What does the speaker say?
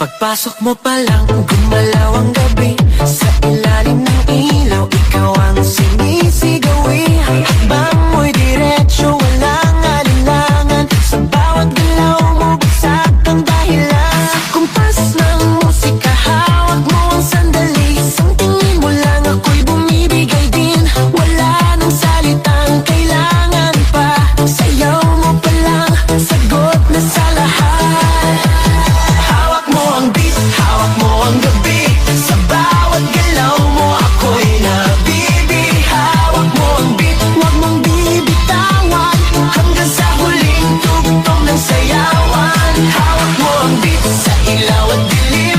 Pagpasok mo pa lang, gumalaw ang gabi. Sa ilalim ng ilaw, ikaw ang sinisigawi. Hakbang mo'y diretsyo, walang alinlangan. Sa bawat galaw mo, bagsak ang dahilan. Sa kumpas ng musika, hawak mo ang sandali. Isang tingin mo lang, ako'y bumibigay din. Wala nang salitang kailangan pa. Sayaw mo pa lang, sagot na sa lahat. Hawak mo ang beat, hawak mo ang gabi. Sa bawat galaw mo, ako'y nabibi. Hawak mo ang beat, huwag mong bibitawan. Hanggang sa huling tugtog ng sayawan. Hawak mo ang beat, sa ilaw at dilim.